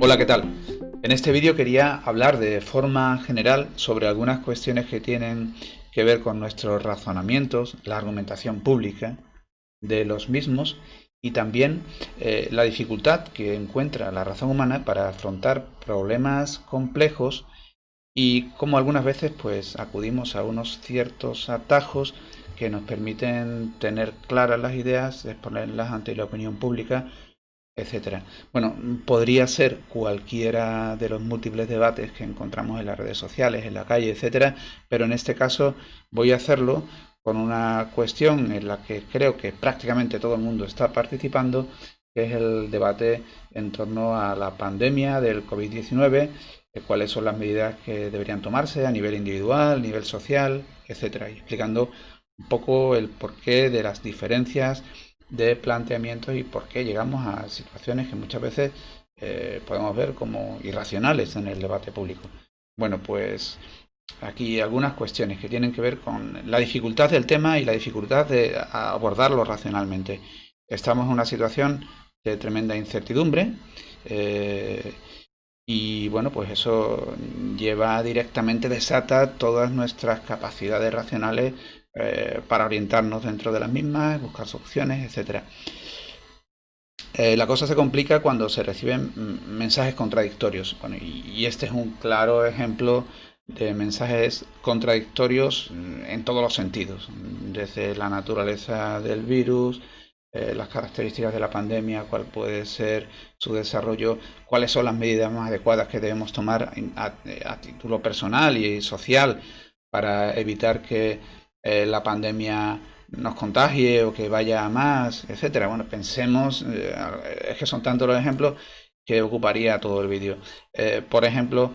Hola, ¿qué tal? En este vídeo quería hablar de forma general sobre algunas cuestiones que tienen que ver con nuestros razonamientos, la argumentación pública de los mismos y también la dificultad que encuentra la razón humana para afrontar problemas complejos y cómo algunas veces pues acudimos a unos ciertos atajos que nos permiten tener claras las ideas, exponerlas ante la opinión pública, etcétera. Bueno, podría ser cualquiera de los múltiples debates que encontramos en las redes sociales, en la calle, etcétera, pero en este caso voy a hacerlo con una cuestión en la que creo que prácticamente todo el mundo está participando, que es el debate en torno a la pandemia del COVID-19, cuáles son las medidas que deberían tomarse a nivel individual, nivel social, etcétera, y explicando un poco el porqué de las diferencias de planteamientos y por qué llegamos a situaciones que muchas veces podemos ver como irracionales en el debate público. Bueno, pues aquí algunas cuestiones que tienen que ver con la dificultad del tema y la dificultad de abordarlo racionalmente. Estamos en una situación de tremenda incertidumbre y bueno, pues eso lleva directamente, desata todas nuestras capacidades racionales para orientarnos dentro de las mismas, buscar soluciones, etcétera. La cosa se complica cuando se reciben mensajes contradictorios. Bueno, y este es un claro ejemplo de mensajes contradictorios en todos los sentidos, desde la naturaleza del virus, las características de la pandemia, cuál puede ser su desarrollo, cuáles son las medidas más adecuadas que debemos tomar a título personal y social para evitar que la pandemia nos contagie o que vaya a más, etcétera. Bueno, pensemos, es que son tantos los ejemplos que ocuparía todo el vídeo. Por ejemplo,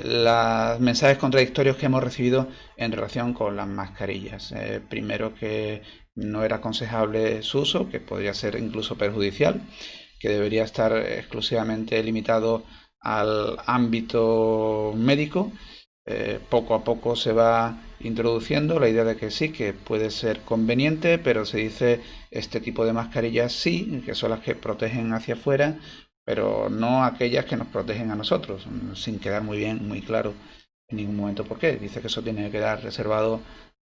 los mensajes contradictorios que hemos recibido en relación con las mascarillas. Primero, que no era aconsejable su uso, que podría ser incluso perjudicial, que debería estar exclusivamente limitado al ámbito médico. Poco a poco se va introduciendo la idea de que sí, que puede ser conveniente, pero se dice este tipo de mascarillas sí, que son las que protegen hacia afuera, pero no aquellas que nos protegen a nosotros, sin quedar muy bien, muy claro en ningún momento por qué. Dice que eso tiene que quedar reservado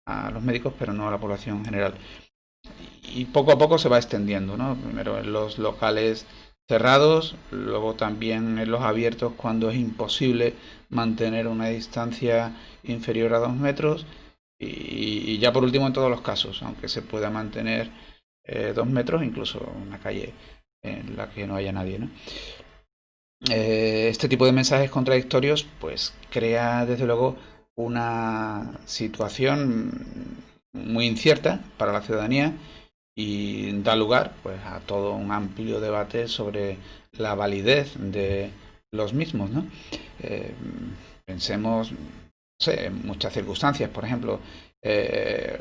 a los médicos, pero no a la población en general. Y poco a poco se va extendiendo, ¿no? Primero en los locales cerrados, luego también en los abiertos cuando es imposible mantener una distancia inferior a 2 metros y ya por último en todos los casos, aunque se pueda mantener 2 metros, incluso una calle en la que no haya nadie, ¿no? Este tipo de mensajes contradictorios pues crea desde luego una situación muy incierta para la ciudadanía y da lugar pues a todo un amplio debate sobre la validez de los mismos, ¿no? Eh, Pensemos, no sé, en muchas circunstancias, por ejemplo,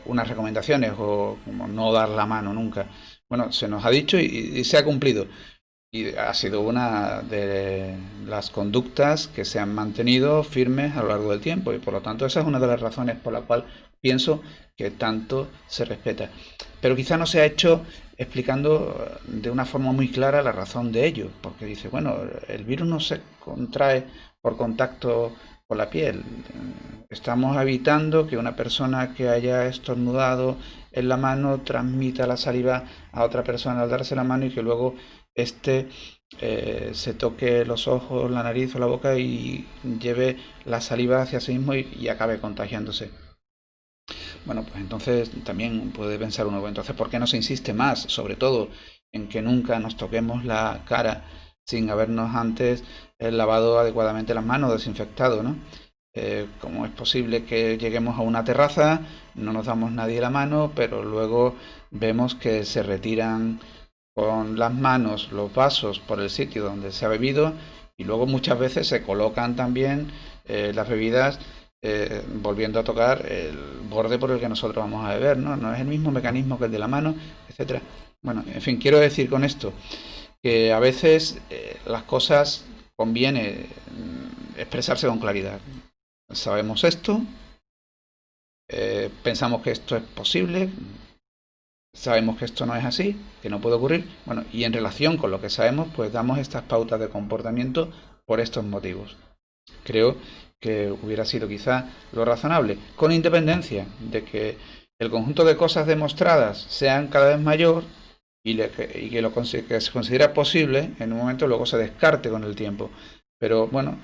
unas recomendaciones o como no dar la mano nunca. Bueno, se nos ha dicho y se ha cumplido. Y ha sido una de las conductas que se han mantenido firmes a lo largo del tiempo y por lo tanto esa es una de las razones por la cual pienso que tanto se respeta. Pero quizá no se ha hecho explicando de una forma muy clara la razón de ello, porque dice, bueno, el virus no se contrae por contacto con la piel. Estamos evitando que una persona que haya estornudado en la mano transmita la saliva a otra persona al darse la mano y que luego este se toque los ojos, la nariz o la boca y lleve la saliva hacia sí mismo y acabe contagiándose. Bueno, pues entonces también puede pensar uno, bueno, entonces ¿por qué no se insiste más, sobre todo, en que nunca nos toquemos la cara sin habernos antes lavado adecuadamente las manos, desinfectado, ¿no? ¿Cómo es posible que lleguemos a una terraza, no nos damos nadie la mano, pero luego vemos que se retiran con las manos los vasos por el sitio donde se ha bebido y luego muchas veces se colocan también las bebidas volviendo a tocar el borde por el que nosotros vamos a beber, ¿no? No es el mismo mecanismo que el de la mano, etcétera. Bueno, en fin, quiero decir con esto que a veces las cosas conviene expresarse con claridad. Sabemos esto, pensamos que esto es posible, sabemos que esto no es así, que no puede ocurrir. Bueno, y en relación con lo que sabemos, pues damos estas pautas de comportamiento por estos motivos. Creo que hubiera sido quizá lo razonable, con independencia de que el conjunto de cosas demostradas sean cada vez mayor y que se considera posible, en un momento luego se descarte con el tiempo. Pero bueno,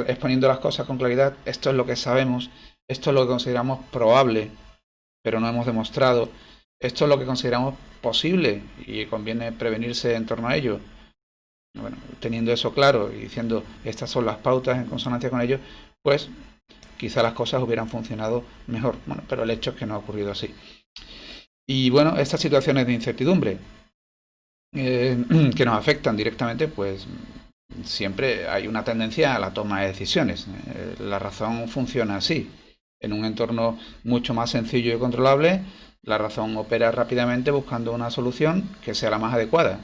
exponiendo las cosas con claridad, esto es lo que sabemos, esto es lo que consideramos probable, pero no hemos demostrado, esto es lo que consideramos posible y conviene prevenirse en torno a ello. Bueno, teniendo eso claro y diciendo estas son las pautas en consonancia con ello, pues quizá las cosas hubieran funcionado mejor. Bueno, pero el hecho es que no ha ocurrido así. Y bueno, estas situaciones de incertidumbre que nos afectan directamente, pues siempre hay una tendencia a la toma de decisiones. La razón funciona así. En un entorno mucho más sencillo y controlable, la razón opera rápidamente buscando una solución que sea la más adecuada.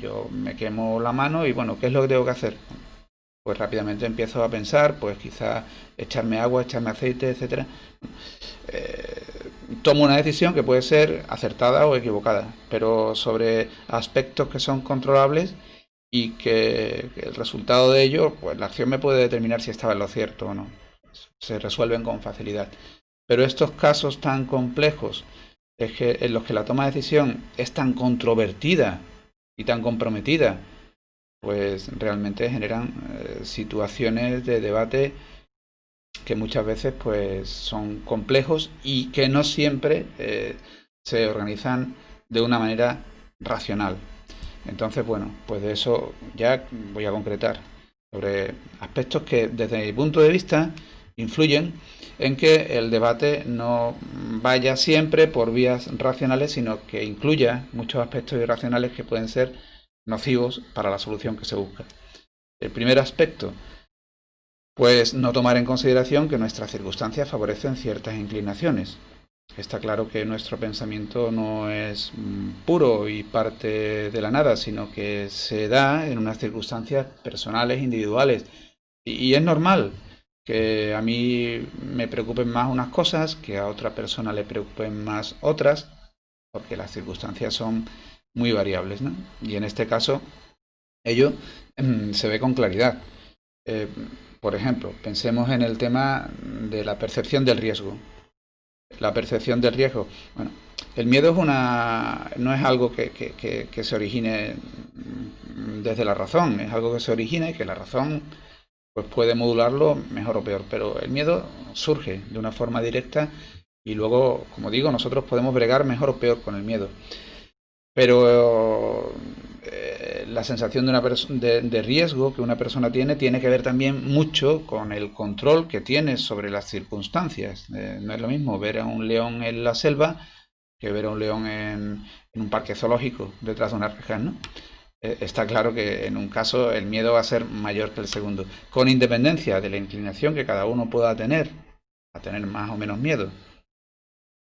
Yo me quemo la mano y bueno, ¿qué es lo que tengo que hacer? Pues rápidamente empiezo a pensar, pues quizás echarme agua, echarme aceite, etcétera. Tomo una decisión que puede ser acertada o equivocada, pero sobre aspectos que son controlables y que el resultado de ello, pues la acción me puede determinar si estaba en lo cierto o no. Se resuelven con facilidad. Pero estos casos tan complejos es que en los que la toma de decisión es tan controvertida y tan comprometida, pues realmente generan situaciones de debate que muchas veces pues son complejos y que no siempre se organizan de una manera racional. Entonces, bueno, pues de eso ya voy a concretar sobre aspectos que desde mi punto de vista influyen en que el debate no vaya siempre por vías racionales, sino que incluya muchos aspectos irracionales que pueden ser nocivos para la solución que se busca. El primer aspecto, pues no tomar en consideración que nuestras circunstancias favorecen ciertas inclinaciones. Está claro que nuestro pensamiento no es puro y parte de la nada, sino que se da en unas circunstancias personales, individuales. Y es normal que a mí me preocupen más unas cosas, que a otra persona le preocupen más otras, porque las circunstancias son muy variables, ¿no? Y en este caso, ello se ve con claridad. Por ejemplo, pensemos en el tema de la percepción del riesgo. La percepción del riesgo. Bueno, el miedo no es algo que se origine desde la razón, es algo que se origina y que la razón pues puede modularlo mejor o peor, pero el miedo surge de una forma directa y luego, como digo, nosotros podemos bregar mejor o peor con el miedo. Pero la sensación de riesgo que una persona tiene que ver también mucho con el control que tiene sobre las circunstancias. No es lo mismo ver a un león en la selva que ver a un león en un parque zoológico detrás de unas rejas, ¿no? Está claro que en un caso el miedo va a ser mayor que el segundo, con independencia de la inclinación que cada uno pueda tener, a tener más o menos miedo.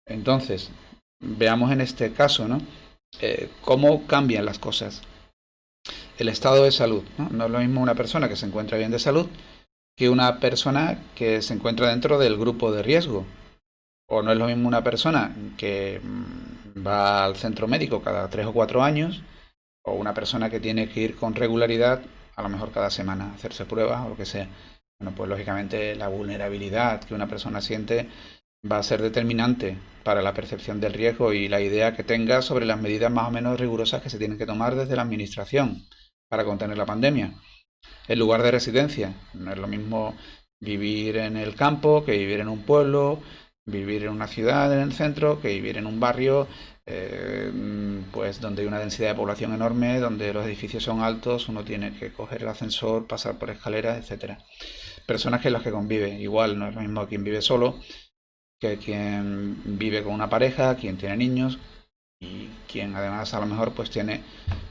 Entonces, veamos en este caso, ¿no? Cómo cambian las cosas. El estado de salud, ¿no? No es lo mismo una persona que se encuentra bien de salud que una persona que se encuentra dentro del grupo de riesgo. O no es lo mismo una persona que va al centro médico cada 3 o 4 años o una persona que tiene que ir con regularidad, a lo mejor cada semana, a hacerse pruebas o lo que sea. Bueno, pues lógicamente la vulnerabilidad que una persona siente va a ser determinante para la percepción del riesgo y la idea que tenga sobre las medidas más o menos rigurosas que se tienen que tomar desde la administración para contener la pandemia. El lugar de residencia, no es lo mismo vivir en el campo que vivir en un pueblo, vivir en una ciudad en el centro que vivir en un barrio pues donde hay una densidad de población enorme, donde los edificios son altos, uno tiene que coger el ascensor, pasar por escaleras, etcétera. Personas que las que convive, igual no es lo mismo quien vive solo que quien vive con una pareja, quien tiene niños y quien además a lo mejor pues tiene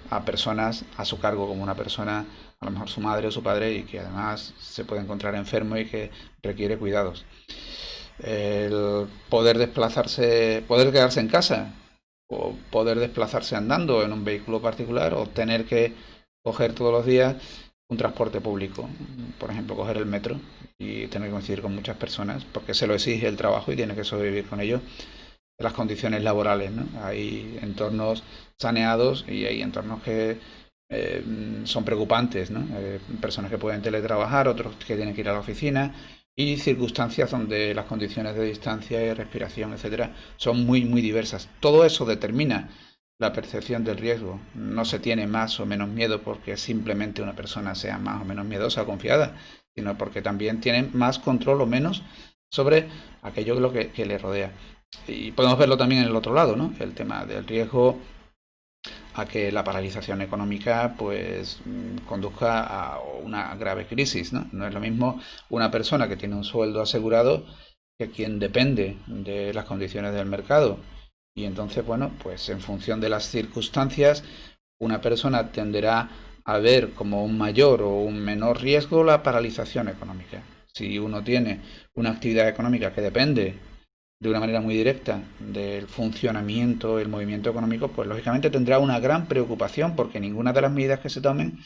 a personas a su cargo, como una persona, a lo mejor su madre o su padre, y que además se puede encontrar enfermo y que requiere cuidados. El poder desplazarse, poder quedarse en casa o poder desplazarse andando en un vehículo particular o tener que coger todos los días un transporte público, por ejemplo, coger el metro y tener que coincidir con muchas personas porque se lo exige el trabajo y tiene que sobrevivir con ello. Las condiciones laborales, ¿no? Hay entornos saneados y hay entornos que son preocupantes, ¿no? Personas que pueden teletrabajar, otros que tienen que ir a la oficina y circunstancias donde las condiciones de distancia y respiración, etcétera, son muy, muy diversas. Todo eso determina la percepción del riesgo. No se tiene más o menos miedo porque simplemente una persona sea más o menos miedosa o confiada, sino porque también tiene más control o menos sobre aquello que le rodea. Y podemos verlo también en el otro lado, ¿no? El tema del riesgo a que la paralización económica pues conduzca a una grave crisis, ¿no? No es lo mismo una persona que tiene un sueldo asegurado que quien depende de las condiciones del mercado. Y entonces, bueno, pues en función de las circunstancias, una persona tenderá a ver como un mayor o un menor riesgo la paralización económica. Si uno tiene una actividad económica que depende de una manera muy directa del funcionamiento, el movimiento económico, pues lógicamente tendrá una gran preocupación porque ninguna de las medidas que se tomen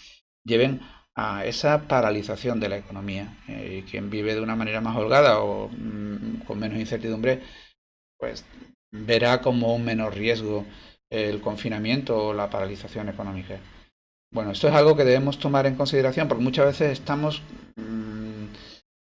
lleven a esa paralización de la economía. Y quien vive de una manera más holgada o con menos incertidumbre, pues verá como un menor riesgo el confinamiento o la paralización económica. Bueno, esto es algo que debemos tomar en consideración porque muchas veces estamos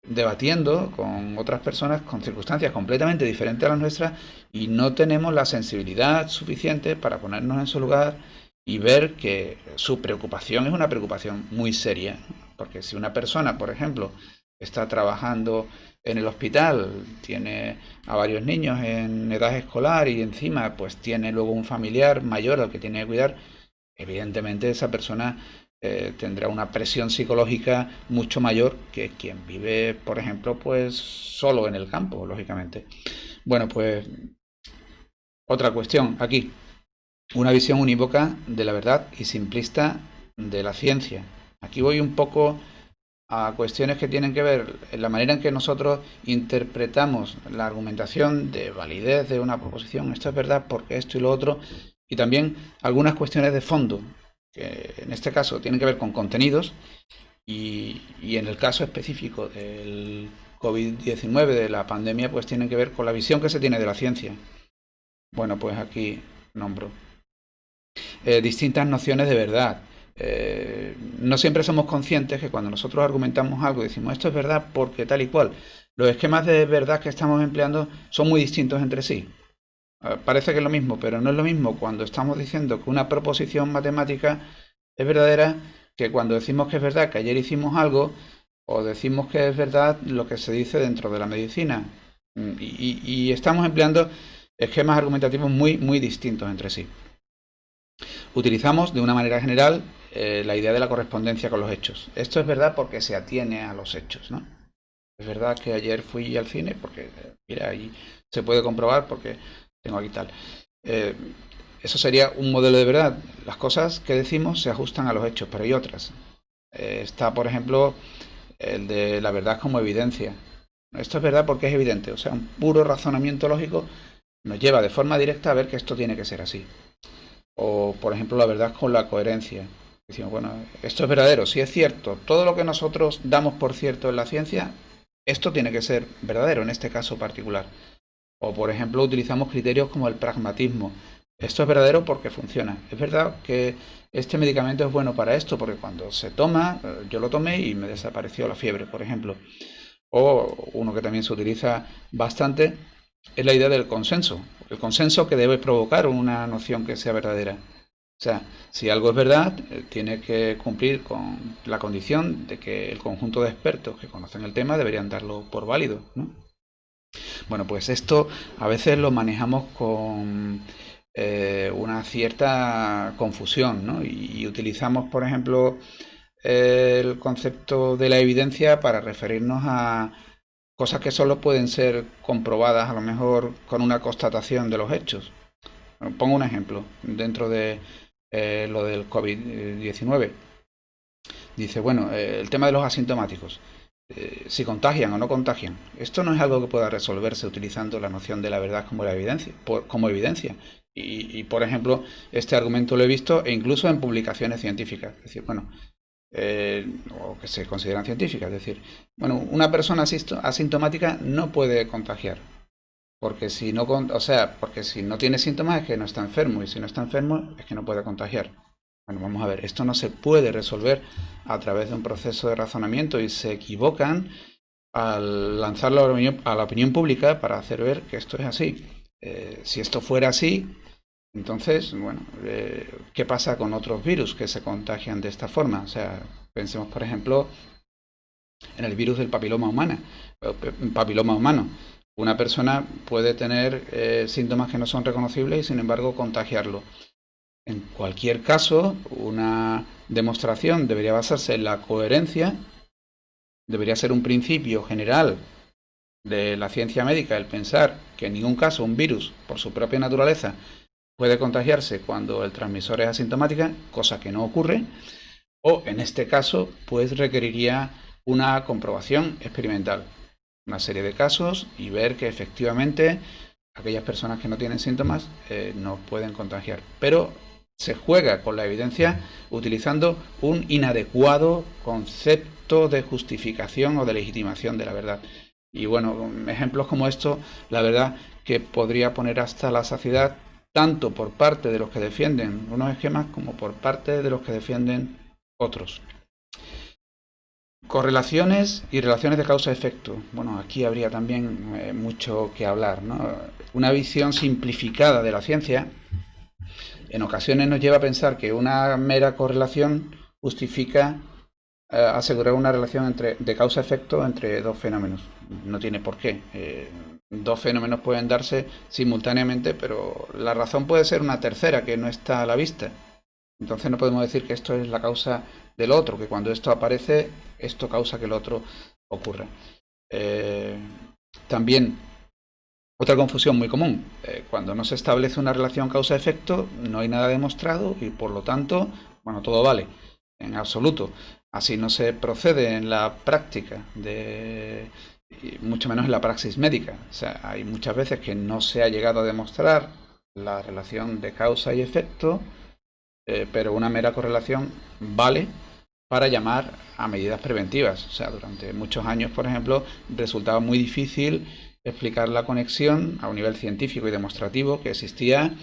debatiendo con otras personas con circunstancias completamente diferentes a las nuestras y no tenemos la sensibilidad suficiente para ponernos en su lugar y ver que su preocupación es una preocupación muy seria. Porque si una persona, por ejemplo, está trabajando en el hospital, tiene a varios niños en edad escolar y encima pues tiene luego un familiar mayor al que tiene que cuidar, evidentemente esa persona tendrá una presión psicológica mucho mayor que quien vive, por ejemplo, pues solo en el campo, lógicamente. Bueno, pues otra cuestión aquí, una visión unívoca de la verdad y simplista de la ciencia. Aquí voy un poco a cuestiones que tienen que ver en la manera en que nosotros interpretamos la argumentación de validez de una proposición. Esto es verdad porque esto y lo otro. Y también algunas cuestiones de fondo, que en este caso tienen que ver con contenidos y en el caso específico del COVID-19, de la pandemia, pues tienen que ver con la visión que se tiene de la ciencia. Bueno, pues aquí nombro distintas nociones de verdad. No siempre somos conscientes que cuando nosotros argumentamos algo decimos esto es verdad porque tal y cual. Los esquemas de verdad que estamos empleando son muy distintos entre sí. Parece que es lo mismo, pero no es lo mismo cuando estamos diciendo que una proposición matemática es verdadera que cuando decimos que es verdad que ayer hicimos algo o decimos que es verdad lo que se dice dentro de la medicina. Y estamos empleando esquemas argumentativos muy, muy distintos entre sí. Utilizamos de una manera general la idea de la correspondencia con los hechos. Esto es verdad porque se atiene a los hechos, ¿no? Es verdad que ayer fui al cine porque, mira, ahí se puede comprobar porque tengo aquí tal. Eso sería un modelo de verdad. Las cosas que decimos se ajustan a los hechos, pero hay otras. Está, por ejemplo, el de la verdad como evidencia. Esto es verdad porque es evidente. O sea, un puro razonamiento lógico nos lleva de forma directa a ver que esto tiene que ser así. O, por ejemplo, la verdad con la coherencia. Decimos, bueno, esto es verdadero, si es cierto. Todo lo que nosotros damos por cierto en la ciencia, esto tiene que ser verdadero en este caso particular. O, por ejemplo, utilizamos criterios como el pragmatismo. Esto es verdadero porque funciona. Es verdad que este medicamento es bueno para esto porque cuando se toma, yo lo tomé y me desapareció la fiebre, por ejemplo. O uno que también se utiliza bastante es la idea del consenso. El consenso que debe provocar una noción que sea verdadera. O sea, si algo es verdad, tiene que cumplir con la condición de que el conjunto de expertos que conocen el tema deberían darlo por válido, ¿no? Bueno, pues esto a veces lo manejamos con una cierta confusión, ¿no? Y utilizamos, por ejemplo, el concepto de la evidencia para referirnos a cosas que solo pueden ser comprobadas a lo mejor con una constatación de los hechos. Pongo un ejemplo dentro de lo del COVID-19. Dice, bueno, el tema de los asintomáticos. Si contagian o no contagian. Esto no es algo que pueda resolverse utilizando la noción de la verdad como la evidencia, como evidencia. Por ejemplo, este argumento lo he visto e incluso en publicaciones científicas. Es decir, bueno, o que se consideran científicas. Es decir, bueno, una persona asintomática no puede contagiar. Porque si no, o sea, porque si no tiene síntomas es que no está enfermo y si no está enfermo es que no puede contagiar. Bueno, vamos a ver, esto no se puede resolver a través de un proceso de razonamiento y se equivocan al lanzarlo a la opinión pública para hacer ver que esto es así. Si esto fuera así, entonces, bueno, ¿qué pasa con otros virus que se contagian de esta forma? O sea, pensemos, por ejemplo, en el virus del papiloma humano. Una persona puede tener síntomas que no son reconocibles y, sin embargo, contagiarlo. En cualquier caso, una demostración debería basarse en la coherencia, debería ser un principio general de la ciencia médica el pensar que en ningún caso un virus, por su propia naturaleza, puede contagiarse cuando el transmisor es asintomática, cosa que no ocurre, o en este caso, pues requeriría una comprobación experimental, una serie de casos y ver que efectivamente aquellas personas que no tienen síntomas no pueden contagiar. Pero se juega con la evidencia utilizando un inadecuado concepto de justificación o de legitimación de la verdad. Y bueno, ejemplos como estos, la verdad que podría poner hasta la saciedad, tanto por parte de los que defienden unos esquemas como por parte de los que defienden otros. Correlaciones y relaciones de causa-efecto. Bueno, aquí habría también mucho que hablar, ¿no? Una visión simplificada de la ciencia en ocasiones nos lleva a pensar que una mera correlación justifica asegurar una relación de causa-efecto entre dos fenómenos. No tiene por qué. Dos fenómenos pueden darse simultáneamente, pero la razón puede ser una tercera que no está a la vista. Entonces no podemos decir que esto es la causa del otro, que cuando esto aparece, esto causa que el otro ocurra. También, otra confusión muy común, cuando no se establece una relación causa-efecto, no hay nada demostrado y por lo tanto, bueno, todo vale, en absoluto. Así no se procede en la práctica, y mucho menos en la praxis médica. O sea, hay muchas veces que no se ha llegado a demostrar la relación de causa y efecto, pero una mera correlación vale para llamar a medidas preventivas. O sea, durante muchos años, por ejemplo, resultaba muy difícil explicar la conexión a un nivel científico y demostrativo que existía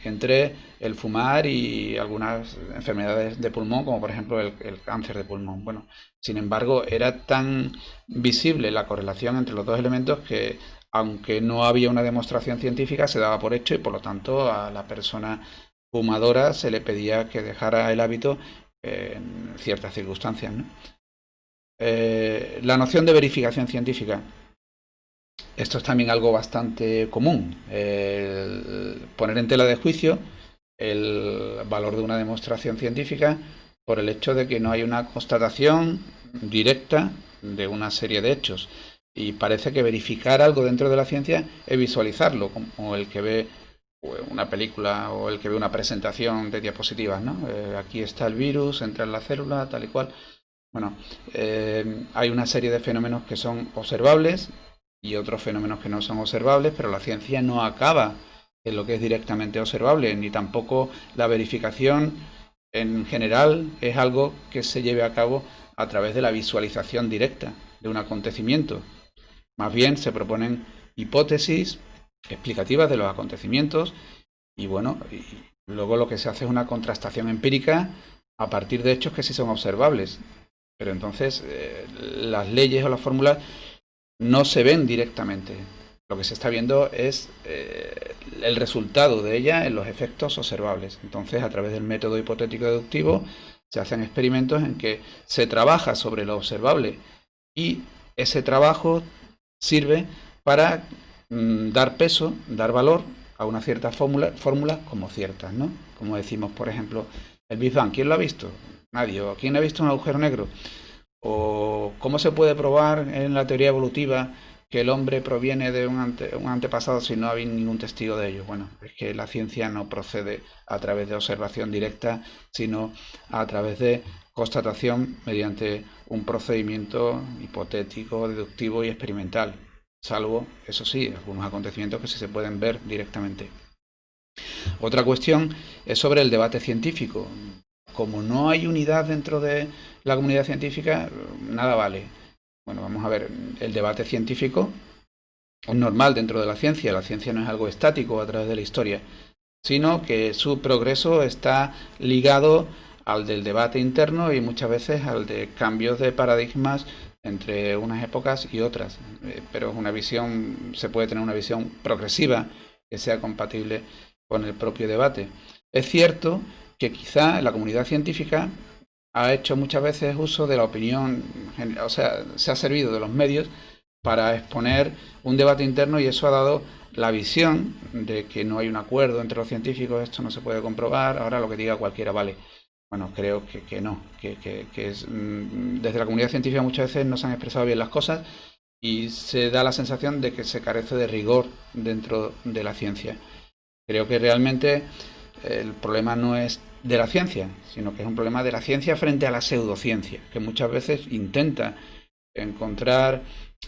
entre el fumar y algunas enfermedades de pulmón, como por ejemplo el cáncer de pulmón. Bueno, sin embargo, era tan visible la correlación entre los dos elementos que, aunque no había una demostración científica, se daba por hecho y por lo tanto a la persona fumadora se le pedía que dejara el hábito en ciertas circunstancias, ¿no? La noción de verificación científica. Esto es también algo bastante común. Poner en tela de juicio el valor de una demostración científica por el hecho de que no hay una constatación directa de una serie de hechos. Y parece que verificar algo dentro de la ciencia es visualizarlo, como el que ve una película o el que ve una presentación de diapositivas, ¿no? Aquí está el virus, entra en la célula, tal y cual. Bueno, hay una serie de fenómenos que son observables y otros fenómenos que no son observables, pero la ciencia no acaba en lo que es directamente observable, ni tampoco la verificación en general es algo que se lleve a cabo a través de la visualización directa de un acontecimiento. Más bien se proponen hipótesis explicativas de los acontecimientos y bueno, y luego lo que se hace es una contrastación empírica a partir de hechos que sí son observables. Pero entonces las leyes o las fórmulas no se ven directamente. Lo que se está viendo es el resultado de ella en los efectos observables. Entonces, a través del método hipotético deductivo, se hacen experimentos en que se trabaja sobre lo observable y ese trabajo sirve para dar peso, dar valor a una cierta fórmula como ciertas, ¿no? Como decimos, por ejemplo, el Big Bang. ¿Quién lo ha visto? Nadie. ¿O quién ha visto un agujero negro? ¿O cómo se puede probar en la teoría evolutiva que el hombre proviene de un antepasado si no hay ningún testigo de ello? Bueno, es que la ciencia no procede a través de observación directa, sino a través de constatación mediante un procedimiento hipotético, deductivo y experimental, salvo, eso sí, algunos acontecimientos que sí se pueden ver directamente. Otra cuestión es sobre el debate científico. Como no hay unidad dentro de la comunidad científica, nada vale. Bueno, vamos a ver, el debate científico es normal dentro de la ciencia. La ciencia no es algo estático a través de la historia, sino que su progreso está ligado al del debate interno y muchas veces al de cambios de paradigmas entre unas épocas y otras. Pero es una visión, se puede tener una visión progresiva que sea compatible con el propio debate. Es cierto que quizá la comunidad científica ha hecho muchas veces uso de la opinión, o sea, se ha servido de los medios para exponer un debate interno y eso ha dado la visión de que no hay un acuerdo entre los científicos, esto no se puede comprobar, ahora lo que diga cualquiera vale. Bueno, creo que no, que es, desde la comunidad científica muchas veces no se han expresado bien las cosas y se da la sensación de que se carece de rigor dentro de la ciencia. Creo que realmente el problema no es de la ciencia, sino que es un problema de la ciencia frente a la pseudociencia, que muchas veces intenta encontrar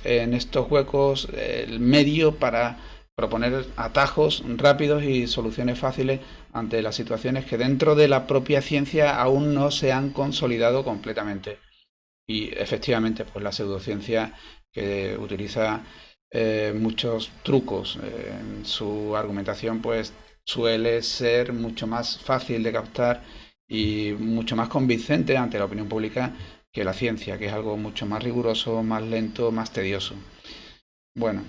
en estos huecos el medio para proponer atajos rápidos y soluciones fáciles ante las situaciones que dentro de la propia ciencia aún no se han consolidado completamente. Y efectivamente, pues la pseudociencia que utiliza muchos trucos en su argumentación, pues suele ser mucho más fácil de captar y mucho más convincente ante la opinión pública que la ciencia, que es algo mucho más riguroso, más lento, más tedioso. Bueno,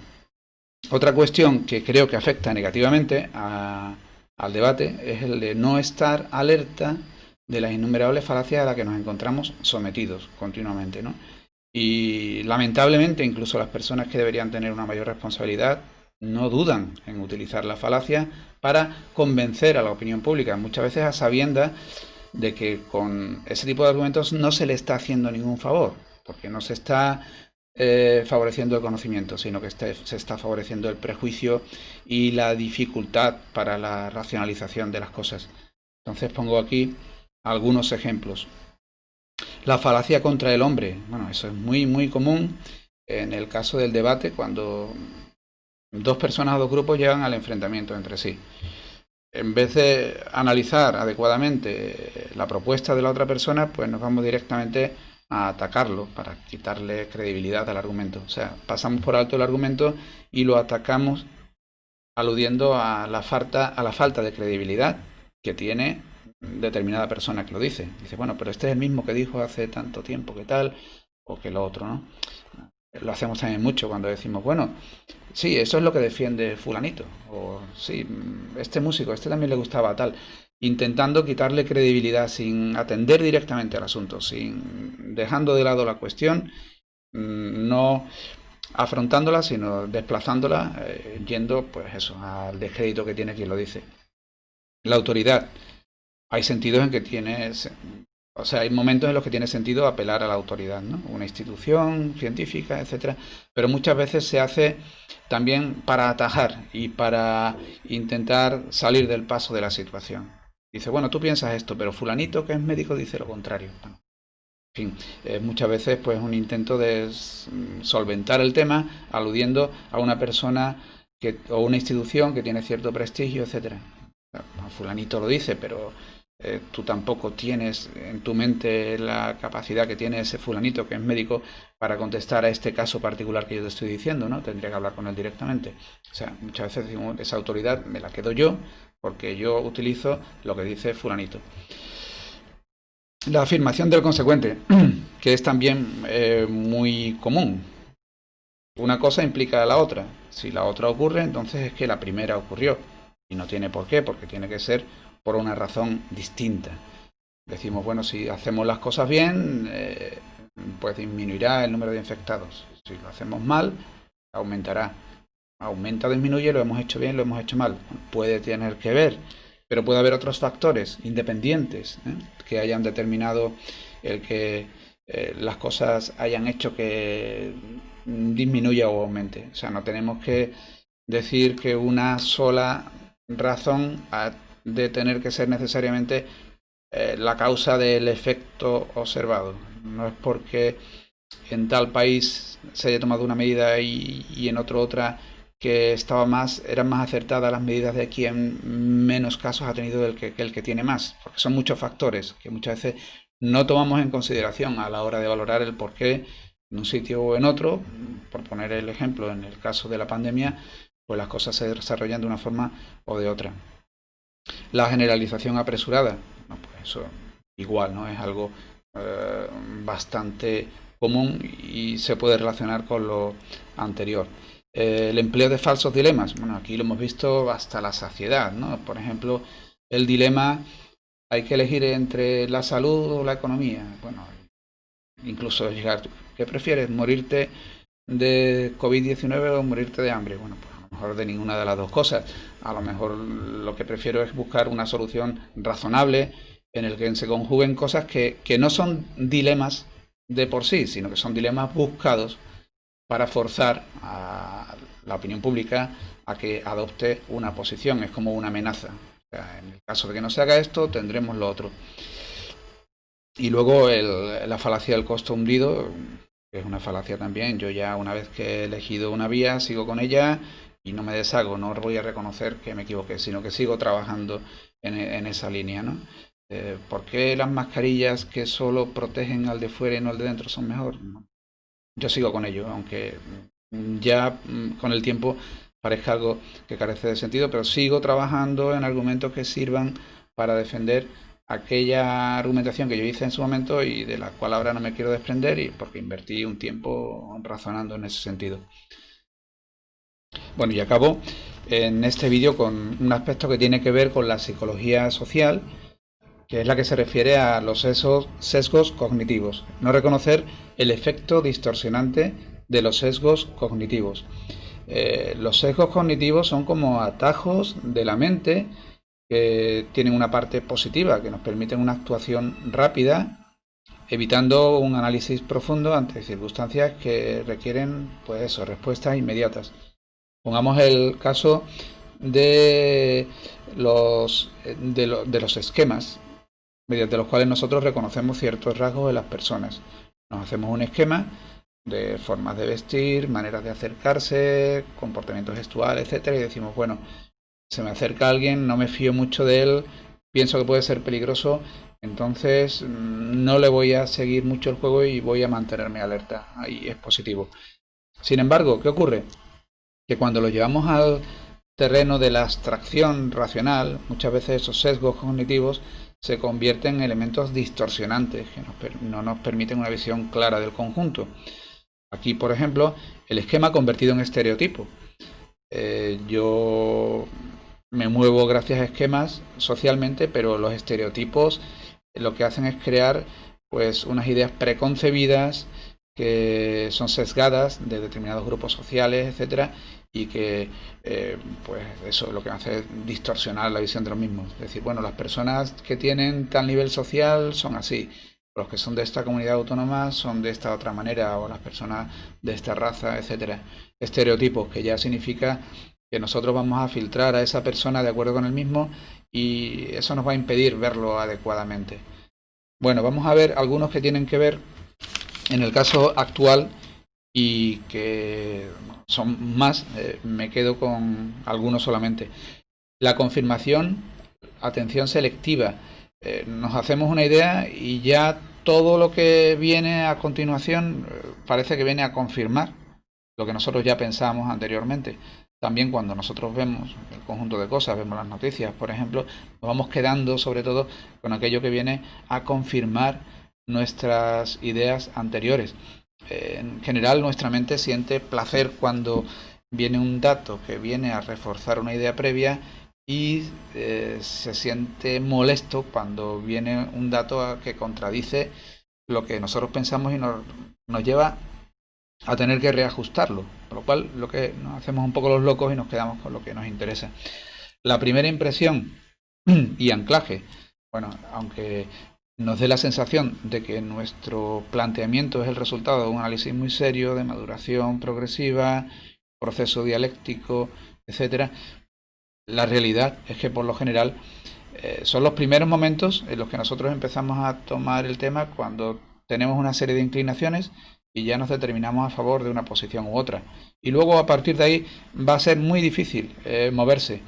otra cuestión que creo que afecta negativamente al debate es el de no estar alerta de las innumerables falacias a las que nos encontramos sometidos continuamente, ¿no? Y lamentablemente incluso las personas que deberían tener una mayor responsabilidad no dudan en utilizar la falacia para convencer a la opinión pública, muchas veces a sabiendas de que con ese tipo de argumentos no se le está haciendo ningún favor, porque no se está favoreciendo el conocimiento, sino que se está favoreciendo el prejuicio y la dificultad para la racionalización de las cosas. Entonces pongo aquí algunos ejemplos. La falacia contra el hombre. Bueno, eso es muy común en el caso del debate cuando dos personas o dos grupos llegan al enfrentamiento entre sí. En vez de analizar adecuadamente la propuesta de la otra persona, pues nos vamos directamente a atacarlo para quitarle credibilidad al argumento. O sea, pasamos por alto el argumento y lo atacamos aludiendo a la falta de credibilidad que tiene determinada persona que lo dice. Dice, bueno, pero este es el mismo que dijo hace tanto tiempo que tal, o que lo otro, ¿no? Lo hacemos también mucho cuando decimos, bueno, sí, eso es lo que defiende fulanito, o sí, este músico, este también le gustaba tal, intentando quitarle credibilidad sin atender directamente al asunto, sin dejando de lado la cuestión, no afrontándola, sino desplazándola, yendo, pues eso, al descrédito que tiene quien lo dice. La autoridad. Hay sentidos en que tiene, o sea, hay momentos en los que tiene sentido apelar a la autoridad, ¿no? Una institución científica, etcétera, pero muchas veces se hace también para atajar y para intentar salir del paso de la situación. Dice, bueno, tú piensas esto, pero fulanito que es médico dice lo contrario. Bueno, en fin, muchas veces pues un intento de solventar el tema aludiendo a una persona o una institución que tiene cierto prestigio, etcétera. Fulanito lo dice, pero tú tampoco tienes en tu mente la capacidad que tiene ese fulanito que es médico para contestar a este caso particular que yo te estoy diciendo, ¿no? Tendría que hablar con él directamente. O sea, muchas veces decimos, esa autoridad me la quedo yo porque yo utilizo lo que dice fulanito. La afirmación del consecuente, que es también muy común. Una cosa implica a la otra. Si la otra ocurre, entonces es que la primera ocurrió. Y no tiene por qué, porque tiene que ser por una razón distinta. Decimos, bueno, si hacemos las cosas bien, pues disminuirá el número de infectados. Si lo hacemos mal, aumentará. Aumenta o disminuye, lo hemos hecho bien, lo hemos hecho mal. Puede tener que ver, pero puede haber otros factores independientes que hayan determinado el que las cosas hayan hecho que disminuya o aumente. O sea, no tenemos que decir que una sola razón ha de tener que ser necesariamente la causa del efecto observado. No es porque en tal país se haya tomado una medida y en otro otra que eran más acertadas las medidas de quien menos casos ha tenido el que tiene más, porque son muchos factores que muchas veces no tomamos en consideración a la hora de valorar el por qué en un sitio o en otro. Por poner el ejemplo, en el caso de la pandemia, pues las cosas se desarrollan de una forma o de otra. La generalización apresurada, no, pues eso igual, ¿no? Es algo bastante común y se puede relacionar con lo anterior. El empleo de falsos dilemas, bueno, aquí lo hemos visto hasta la saciedad, ¿no? Por ejemplo, el dilema, hay que elegir entre la salud o la economía. Bueno, incluso llegar, ¿qué prefieres? ¿Morirte de COVID-19 o morirte de hambre? Bueno, pues a lo mejor de ninguna de las dos cosas. A lo mejor lo que prefiero es buscar una solución razonable en el que se conjuguen cosas que no son dilemas de por sí, sino que son dilemas buscados para forzar a la opinión pública a que adopte una posición. Es como una amenaza. O sea, en el caso de que no se haga esto, tendremos lo otro. Y luego la falacia del costo hundido, que es una falacia también. Yo ya una vez que he elegido una vía, sigo con ella y no me deshago, no voy a reconocer que me equivoqué, sino que sigo trabajando en esa línea, ¿no? ¿Por qué las mascarillas que solo protegen al de fuera y no al de dentro son mejor? Yo sigo con ello, aunque ya con el tiempo parezca algo que carece de sentido, pero sigo trabajando en argumentos que sirvan para defender aquella argumentación que yo hice en su momento y de la cual ahora no me quiero desprender, y porque invertí un tiempo razonando en ese sentido. Bueno, y acabo en este vídeo con un aspecto que tiene que ver con la psicología social, que es la que se refiere a los sesgos cognitivos. No reconocer el efecto distorsionante de los sesgos cognitivos. Los sesgos cognitivos son como atajos de la mente que tienen una parte positiva, que nos permiten una actuación rápida, evitando un análisis profundo ante circunstancias que requieren, pues eso, respuestas inmediatas. Pongamos el caso de los esquemas, mediante los cuales nosotros reconocemos ciertos rasgos de las personas. Nos hacemos un esquema de formas de vestir, maneras de acercarse, comportamientos gestuales, etcétera, y decimos, bueno, se me acerca alguien, no me fío mucho de él, pienso que puede ser peligroso, entonces no le voy a seguir mucho el juego y voy a mantenerme alerta. Ahí es positivo. Sin embargo, ¿qué ocurre? Que cuando lo llevamos al terreno de la abstracción racional, muchas veces esos sesgos cognitivos se convierten en elementos distorsionantes que no nos permiten una visión clara del conjunto. Aquí, por ejemplo, el esquema convertido en estereotipo. Yo me muevo gracias a esquemas socialmente, pero los estereotipos lo que hacen es crear pues unas ideas preconcebidas que son sesgadas de determinados grupos sociales, etcétera, y que pues eso lo que hace es distorsionar la visión de los mismos. Es decir, bueno, las personas que tienen tal nivel social son así, los que son de esta comunidad autónoma son de esta otra manera, o las personas de esta raza, etcétera. Estereotipos, que ya significa que nosotros vamos a filtrar a esa persona de acuerdo con el mismo, y eso nos va a impedir verlo adecuadamente. Bueno, vamos a ver algunos que tienen que ver en el caso actual y que son más, me quedo con algunos solamente. La confirmación, atención selectiva. Nos hacemos una idea y ya todo lo que viene a continuación parece que viene a confirmar lo que nosotros ya pensábamos anteriormente. También cuando nosotros vemos el conjunto de cosas, vemos las noticias, por ejemplo, nos vamos quedando sobre todo con aquello que viene a confirmar nuestras ideas anteriores. En general, nuestra mente siente placer cuando viene un dato que viene a reforzar una idea previa, y se siente molesto cuando viene un dato que contradice lo que nosotros pensamos y nos lleva a tener que reajustarlo, por lo cual lo que nos hacemos un poco los locos y nos quedamos con lo que nos interesa. La primera impresión y anclaje, bueno, aunque nos dé la sensación de que nuestro planteamiento es el resultado de un análisis muy serio, de maduración progresiva, proceso dialéctico, etcétera, la realidad es que por lo general son los primeros momentos en los que nosotros empezamos a tomar el tema cuando tenemos una serie de inclinaciones y ya nos determinamos a favor de una posición u otra. Y luego a partir de ahí va a ser muy difícil moverse.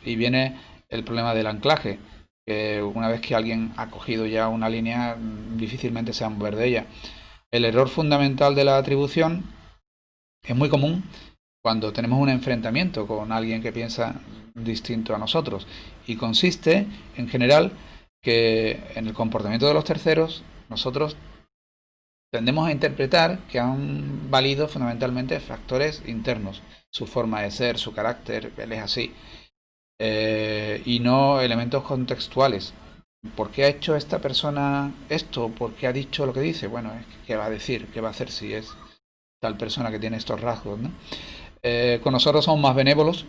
Y viene el problema del anclaje, que una vez que alguien ha cogido ya una línea, difícilmente se va a mover de ella. El error fundamental de la atribución es muy común cuando tenemos un enfrentamiento con alguien que piensa distinto a nosotros, y consiste, en general, que en el comportamiento de los terceros nosotros tendemos a interpretar que han valido fundamentalmente factores internos, su forma de ser, su carácter, él es así, y no elementos contextuales. ¿Por qué ha hecho esta persona esto? ¿Por qué ha dicho lo que dice? Bueno, ¿qué va a decir? ¿Qué va a hacer si es tal persona que tiene estos rasgos, ¿no? Con nosotros somos más benévolos,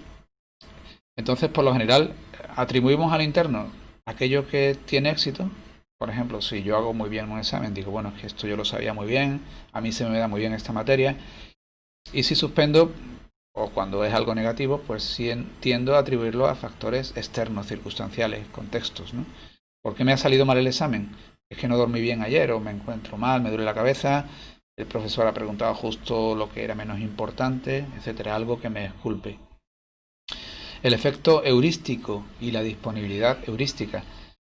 entonces por lo general atribuimos al interno aquello que tiene éxito. Por ejemplo, si yo hago muy bien un examen, digo, bueno, es que esto yo lo sabía muy bien, a mí se me da muy bien esta materia, y si suspendo, o cuando es algo negativo, pues sí tiendo a atribuirlo a factores externos, circunstanciales, contextos, ¿no? ¿Por qué me ha salido mal el examen? Es que no dormí bien ayer, o me encuentro mal, me duele la cabeza, el profesor ha preguntado justo lo que era menos importante, etcétera, algo que me exculpe. El efecto heurístico y la disponibilidad heurística.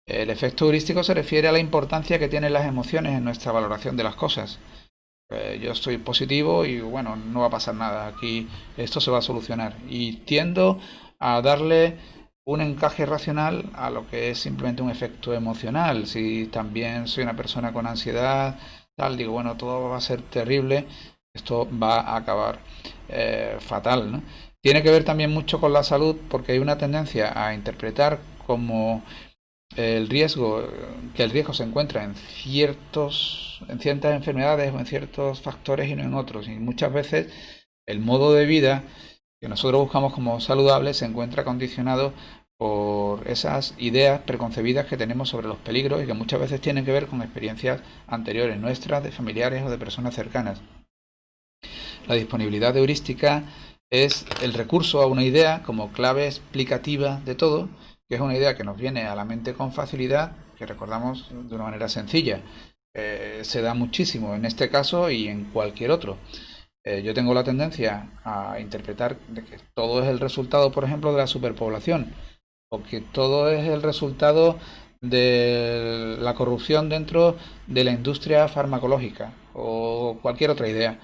El efecto heurístico se refiere a la importancia que tienen las emociones en nuestra valoración de las cosas. Yo estoy positivo y bueno, no va a pasar nada, aquí esto se va a solucionar. Y tiendo a darle un encaje racional a lo que es simplemente un efecto emocional. Si también soy una persona con ansiedad, tal, digo, bueno, todo va a ser terrible, esto va a acabar fatal, ¿no? Tiene que ver también mucho con la salud porque hay una tendencia a interpretar como el riesgo, que el riesgo se encuentra en ciertas enfermedades o en ciertos factores y no en otros. Y muchas veces el modo de vida que nosotros buscamos como saludable se encuentra condicionado por esas ideas preconcebidas que tenemos sobre los peligros y que muchas veces tienen que ver con experiencias anteriores nuestras, de familiares o de personas cercanas. La disponibilidad heurística es el recurso a una idea como clave explicativa de todo, que es una idea que nos viene a la mente con facilidad, que recordamos de una manera sencilla. Se da muchísimo en este caso y en cualquier otro. Yo tengo la tendencia a interpretar de que todo es el resultado, por ejemplo, de la superpoblación, o que todo es el resultado de la corrupción dentro de la industria farmacológica, o cualquier otra idea.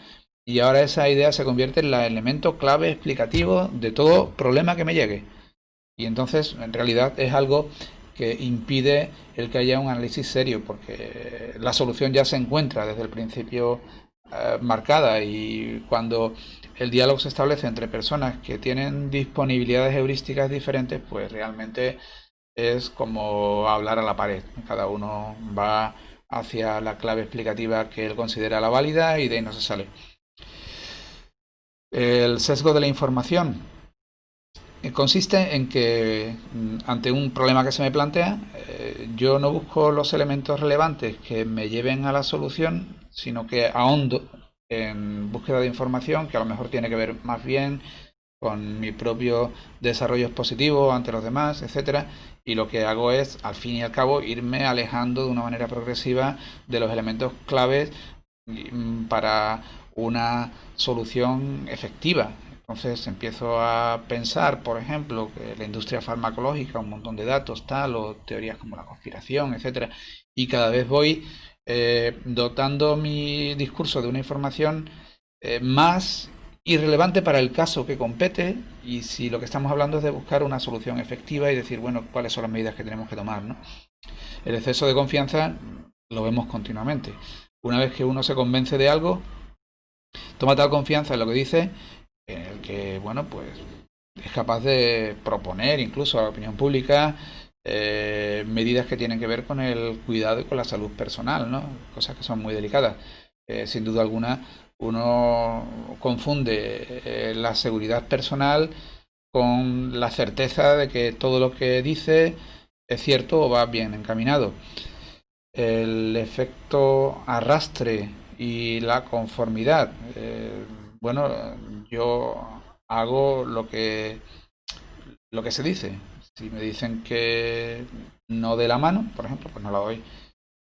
Y ahora esa idea se convierte en el elemento clave explicativo de todo problema que me llegue. Y entonces, en realidad, es algo que impide el que haya un análisis serio, porque la solución ya se encuentra desde el principio marcada, y cuando el diálogo se establece entre personas que tienen disponibilidades heurísticas diferentes, pues realmente es como hablar a la pared. Cada uno va hacia la clave explicativa que él considera la válida y de ahí no se sale. El sesgo de la información consiste en que ante un problema que se me plantea, yo no busco los elementos relevantes que me lleven a la solución, sino que ahondo en búsqueda de información que a lo mejor tiene que ver más bien con mi propio desarrollo expositivo ante los demás, etcétera, y lo que hago es, al fin y al cabo, irme alejando de una manera progresiva de los elementos claves para una solución efectiva. Entonces empiezo a pensar, por ejemplo, que la industria farmacológica, un montón de datos, tal, o teorías como la conspiración, etcétera, y cada vez voy dotando mi discurso de una información más irrelevante para el caso que compete, y si lo que estamos hablando es de buscar una solución efectiva y decir, bueno, cuáles son las medidas que tenemos que tomar, ¿no? El exceso de confianza lo vemos continuamente. Una vez que uno se convence de algo, toma tal confianza en lo que dice, en el que, bueno, pues es capaz de proponer incluso a la opinión pública medidas que tienen que ver con el cuidado y con la salud personal, ¿no? Cosas que son muy delicadas. Sin duda alguna, uno confunde la seguridad personal con la certeza de que todo lo que dice es cierto o va bien encaminado. El efecto arrastre y la conformidad. Bueno, yo hago lo que se dice. Si me dicen que no dé la mano, por ejemplo, pues no la doy.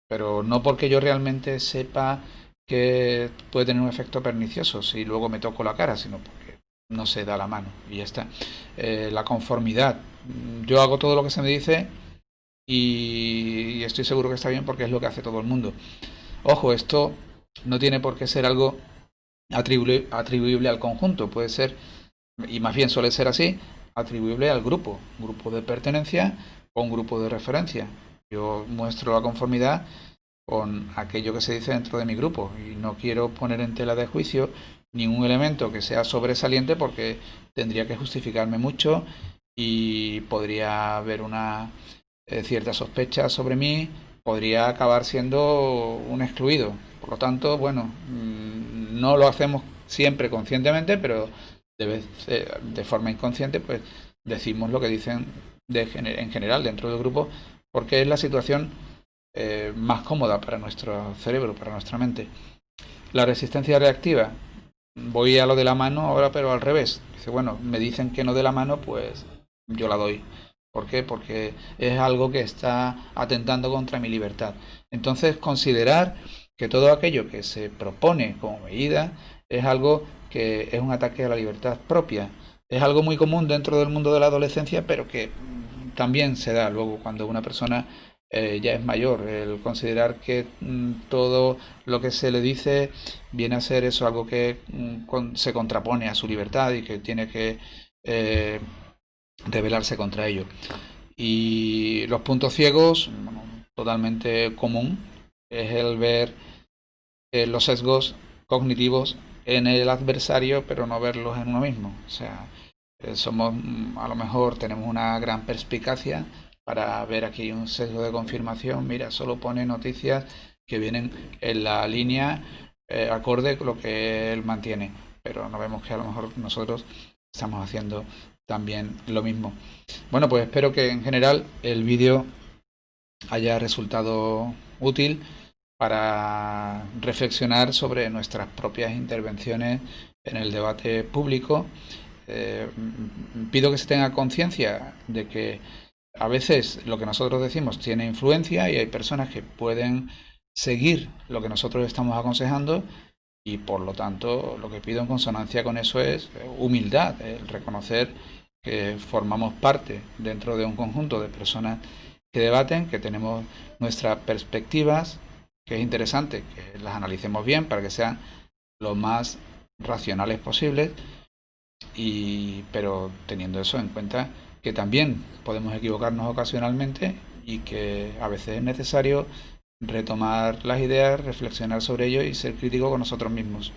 Pero no porque yo realmente sepa que puede tener un efecto pernicioso si luego me toco la cara, sino porque no se da la mano y ya está. La conformidad. Yo hago todo lo que se me dice y estoy seguro que está bien porque es lo que hace todo el mundo. Ojo, esto no tiene por qué ser algo atribuible al conjunto, puede ser, y más bien suele ser así, atribuible al grupo de pertenencia o un grupo de referencia. Yo muestro la conformidad con aquello que se dice dentro de mi grupo y no quiero poner en tela de juicio ningún elemento que sea sobresaliente porque tendría que justificarme mucho y podría haber una cierta sospecha sobre mí, podría acabar siendo un excluido. Por lo tanto, bueno, no lo hacemos siempre conscientemente, pero de forma inconsciente, pues decimos lo que dicen en general dentro del grupo, porque es la situación más cómoda para nuestro cerebro, para nuestra mente. La resistencia reactiva, voy a lo de la mano ahora, pero al revés. Dice, bueno, me dicen que no de la mano, pues yo la doy. ¿Por qué? Porque es algo que está atentando contra mi libertad. Entonces, considerar que todo aquello que se propone como medida es algo que es un ataque a la libertad propia. Es algo muy común dentro del mundo de la adolescencia, pero que también se da luego cuando una persona ya es mayor. El considerar que todo lo que se le dice viene a ser eso, algo que se contrapone a su libertad y que tiene que eh, rebelarse contra ello. Y los puntos ciegos, bueno, totalmente común, es el ver los sesgos cognitivos en el adversario, pero no verlos en uno mismo. O sea, somos, a lo mejor tenemos una gran perspicacia para ver aquí un sesgo de confirmación. Mira, solo pone noticias que vienen en la línea acorde con lo que él mantiene, pero no vemos que a lo mejor nosotros estamos haciendo también lo mismo. Bueno, pues espero que en general el vídeo haya resultado útil para reflexionar sobre nuestras propias intervenciones en el debate público. Pido que se tenga conciencia de que a veces lo que nosotros decimos tiene influencia y hay personas que pueden seguir lo que nosotros estamos aconsejando y por lo tanto lo que pido en consonancia con eso es humildad, el reconocer que formamos parte dentro de un conjunto de personas que debaten, que tenemos nuestras perspectivas, que es interesante que las analicemos bien para que sean lo más racionales posibles, pero teniendo eso en cuenta que también podemos equivocarnos ocasionalmente y que a veces es necesario retomar las ideas, reflexionar sobre ello y ser crítico con nosotros mismos.